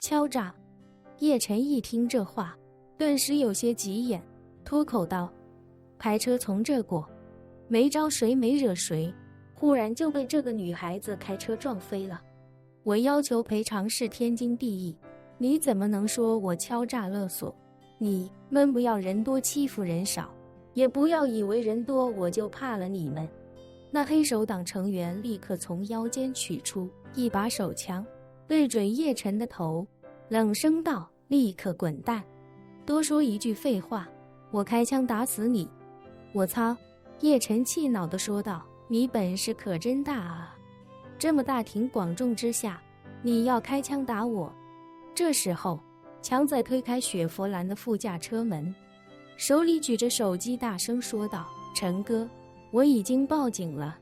敲诈。叶晨一听这话，顿时有些急眼，脱口道：开车从这过，没招谁没惹谁，忽然就被这个女孩子开车撞飞了。我要求赔偿是天经地义，你怎么能说我敲诈勒索？你们不要人多欺负人少，也不要以为人多我就怕了你们。那黑手党成员立刻从腰间取出一把手枪，对准叶晨的头，冷声道：立刻滚蛋！多说一句废话，我开枪打死你！我操！叶晨气恼地说道：你本事可真大啊！这么大庭广众之下，你要开枪打我？这时候，强仔推开雪佛兰的副驾车门，手里举着手机大声说道：陈哥，我已经报警了。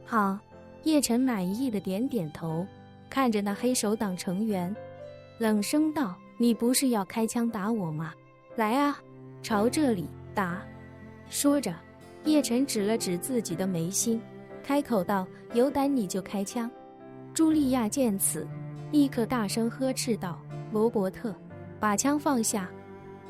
好。叶晨满意的点点头，看着那黑手党成员，冷声道：你不是要开枪打我吗？来啊，朝这里打！说着，叶晨指了指自己的眉心，开口道：有胆你就开枪！茱莉亚见此，立刻大声呵斥道：罗伯特，把枪放下！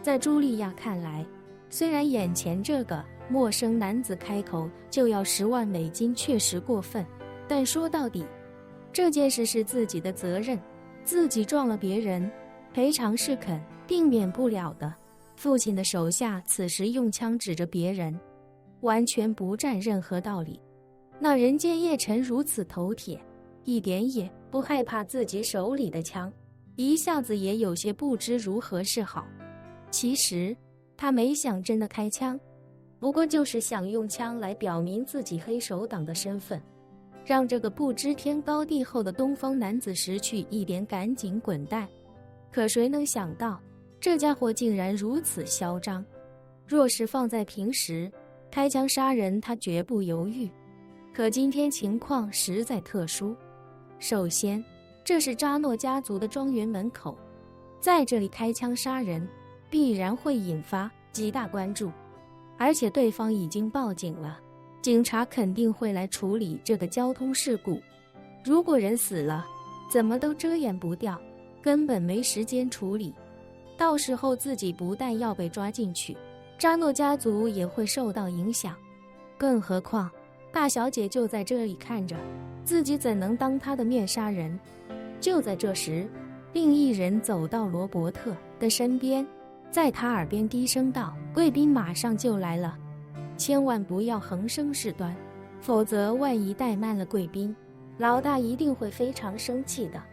在茱莉亚看来，虽然眼前这个陌生男子开口就要10万美金确实过分，但说到底，这件事是自己的责任，自己撞了别人，赔偿是肯定免不了的。父亲的手下此时用枪指着别人，完全不占任何道理。那人见叶晨如此头铁，一点也不害怕自己手里的枪，一下子也有些不知如何是好。其实他没想真的开枪，不过就是想用枪来表明自己黑手党的身份，让这个不知天高地厚的东方男子识趣一点，赶紧滚蛋。可谁能想到，这家伙竟然如此嚣张。若是放在平时，开枪杀人他绝不犹豫，可今天情况实在特殊。首先，这是扎诺家族的庄园门口，在这里开枪杀人必然会引发极大关注，而且对方已经报警了，警察肯定会来处理这个交通事故。如果人死了，怎么都遮掩不掉，根本没时间处理，到时候自己不但要被抓进去，扎诺家族也会受到影响。更何况大小姐就在这里看着，自己怎能当她的面杀人？就在这时，另一人走到罗伯特的身边，在他耳边低声道：贵宾马上就来了，千万不要横生事端，否则万一怠慢了贵宾，老大一定会非常生气的。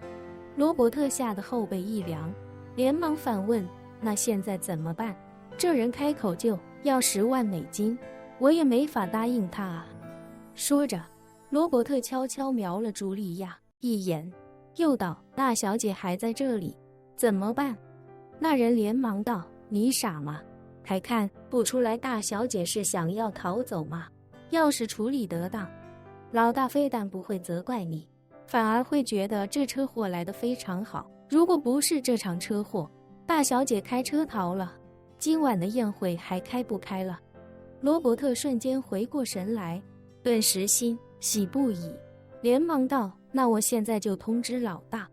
罗伯特吓得后背一凉，连忙反问：那现在怎么办？这人开口就要10万美金，我也没法答应他啊。说着，罗伯特悄悄瞄了茱莉亚一眼，又道：大小姐还在这里，怎么办？那人连忙道：你傻吗？还看不出来大小姐是想要逃走吗？要是处理得当，老大非但不会责怪你，反而会觉得这车祸来得非常好。如果不是这场车祸，大小姐开车逃了，今晚的宴会还开不开了？罗伯特瞬间回过神来，顿时欣喜不已，连忙道：那我现在就通知老大。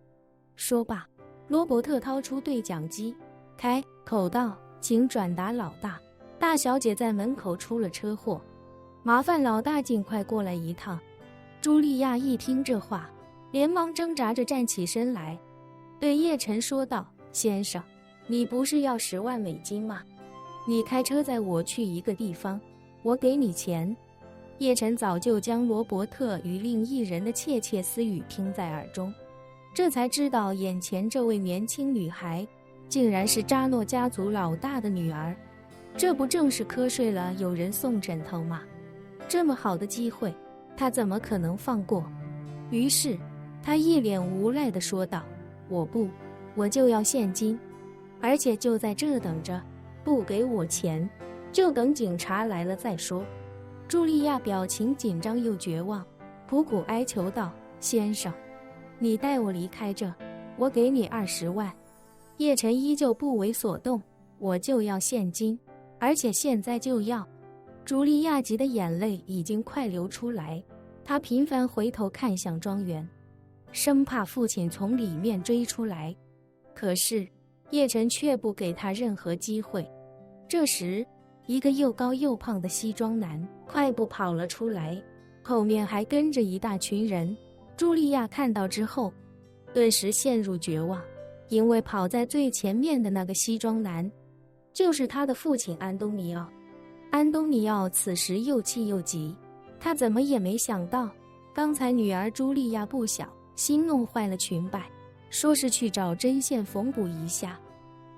说罢，罗伯特掏出对讲机，开口道：请转达老大，大小姐在门口出了车祸，麻烦老大尽快过来一趟。茱莉亚一听这话，连忙挣扎着站起身来，对叶晨说道：先生，你不是要10万美金吗？你开车载我去一个地方，我给你钱。叶晨早就将罗伯特与另一人的窃窃私语听在耳中，这才知道眼前这位年轻女孩竟然是扎诺家族老大的女儿，这不正是瞌睡了有人送枕头吗？这么好的机会，他怎么可能放过？于是他一脸无赖地说道：我就要现金，而且就在这等着，不给我钱，就等警察来了再说。茱莉亚表情紧张又绝望，苦苦哀求道：先生，你带我离开这，我给你20万。叶晨依旧不为所动：我就要现金，而且现在就要。茱莉亚急的眼泪已经快流出来，她频繁回头看向庄园，生怕父亲从里面追出来。可是叶晨却不给他任何机会。这时，一个又高又胖的西装男快步跑了出来，后面还跟着一大群人。茱莉亚看到之后，顿时陷入绝望，因为跑在最前面的那个西装男，就是他的父亲安东尼奥。安东尼奥此时又气又急，他怎么也没想到，刚才女儿茱莉亚不小心弄坏了裙摆，说是去找针线缝补一下，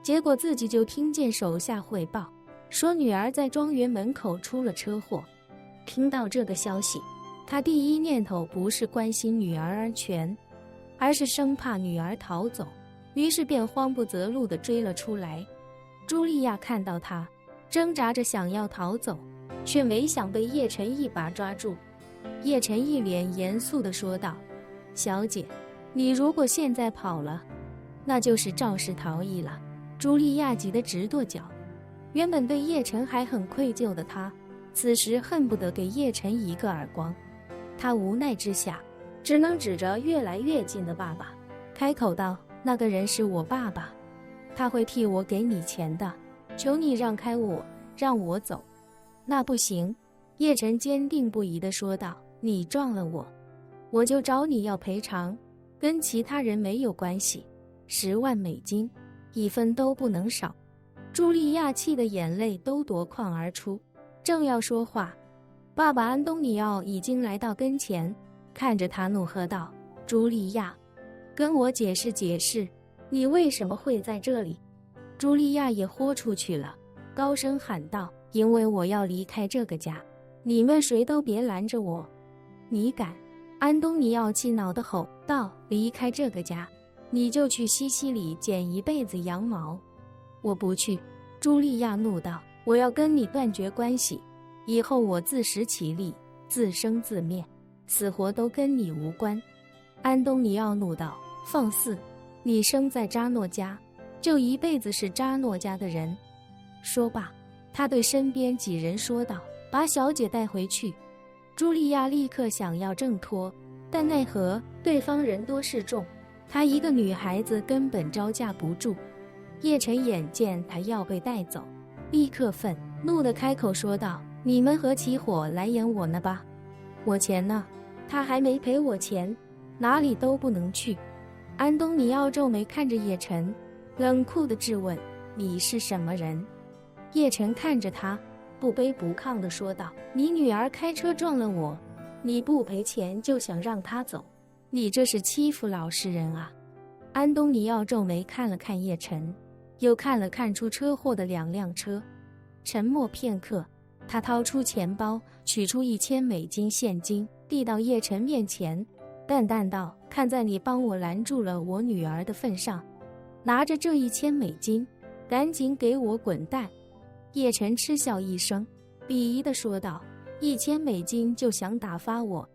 结果自己就听见手下汇报，说女儿在庄园门口出了车祸。听到这个消息，他第一念头不是关心女儿安全，而是生怕女儿逃走，于是便慌不择路地追了出来。茱莉亚看到他挣扎着想要逃走，却没想被叶晨一把抓住。叶晨一脸严肃地说道：小姐，你如果现在跑了，那就是肇事逃逸了。茱莉亚急得直跺脚，原本对叶晨还很愧疚的她，此时恨不得给叶晨一个耳光。她无奈之下，只能指着越来越近的爸爸，开口道：那个人是我爸爸，他会替我给你钱的，求你让开我，让我走。那不行，叶晨坚定不移地说道：你撞了我，我就找你要赔偿，跟其他人没有关系，10万美金，一分都不能少。茱莉亚气得眼泪都夺眶而出，正要说话，爸爸安东尼奥已经来到跟前，看着他怒喝道：茱莉亚，跟我解释解释，你为什么会在这里？茱莉亚也豁出去了，高声喊道：因为我要离开这个家，你们谁都别拦着我。你敢？安东尼奥气恼地吼道：离开这个家，你就去西西里剪一辈子羊毛。我不去。茱莉亚怒道：我要跟你断绝关系，以后我自食其力，自生自灭，死活都跟你无关。安东尼奥怒道：放肆！你生在扎诺家，就一辈子是扎诺家的人。说罢，他对身边几人说道：把小姐带回去。茱莉亚立刻想要挣脱，但奈何对方人多势众，她一个女孩子根本招架不住。叶晨眼见她要被带走，立刻愤怒地开口说道：你们合起伙来演我呢吧？我钱呢？他还没赔我钱，哪里都不能去。安东尼奥皱眉看着叶晨，冷酷地质问：你是什么人？叶晨看着他，不卑不亢地说道：你女儿开车撞了我，你不赔钱就想让她走，你这是欺负老实人啊！安东尼奥皱眉看了看叶晨，又看了看出车祸的2辆车，沉默片刻，他掏出钱包，取出1000美金现金，递到叶晨面前，淡淡道：看在你帮我拦住了我女儿的份上，拿着这1000美金，赶紧给我滚蛋！叶晨嗤笑一声，鄙夷地说道：1000美金就想打发我？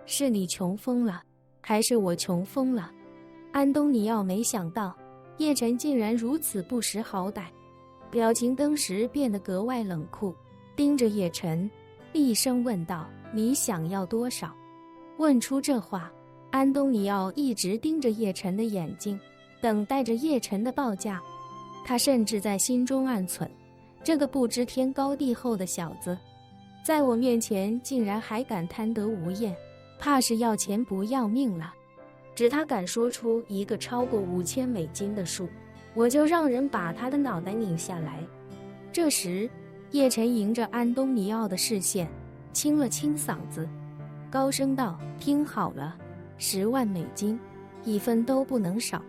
是你穷疯了，还是我穷疯了？安东尼奥没想到叶晨竟然如此不识好歹，表情登时变得格外冷酷，盯着叶晨，厉声问道：你想要多少？问出这话，安东尼奥一直盯着叶晨的眼睛，等待着叶晨的报价。他甚至在心中暗忖：这个不知天高地厚的小子，在我面前竟然还敢贪得无厌，怕是要钱不要命了。只他敢说出一个超过5000美金的数，我就让人把他的脑袋拧下来。这时，叶晨迎着安东尼奥的视线，清了清嗓子，高声道：听好了，10万美金，一分都不能少。